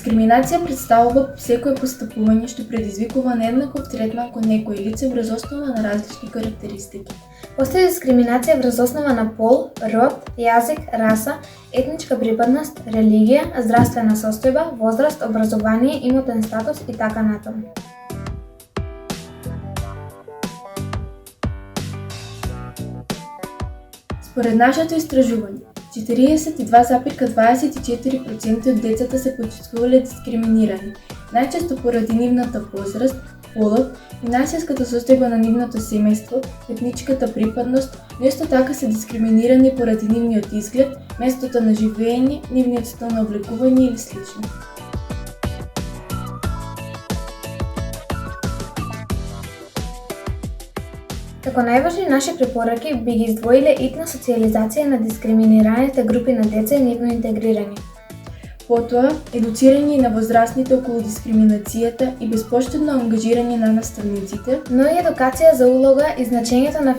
Дискриминација представува секое постапување што предизвикува нееднаков третман кон некој лице врз основа на различни карактеристики. Постои дискриминација врз основа на пол, род, јазик, раса, етничка припадност, религија, здравствена состојба, возраст, образование, имотен статус и така натаму. Според нашето истражување, 42,24% од децата се почувствувале дискриминирани, најчесто поради нивната возраст, полот, финансиската состојба на нивното семејство, етничката припадност, но исто така се дискриминирани поради нивниот изглед, местото на живење, нивниот стил на облекување или слично. Како најважни наши препораки би ги издвоиле итна социјализација на дискриминираните групи на деца и нивно интегрирање. Потоа, едуцирање на возрастните околу дискриминацијата и безпоштедно ангажирање на наставниците, но и едукација за улога и значењето на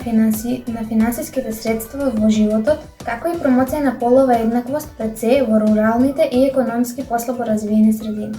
финансиските средства во животот, како и промоција на полова еднаквост пред се во руралните и економски послабо развиени средини.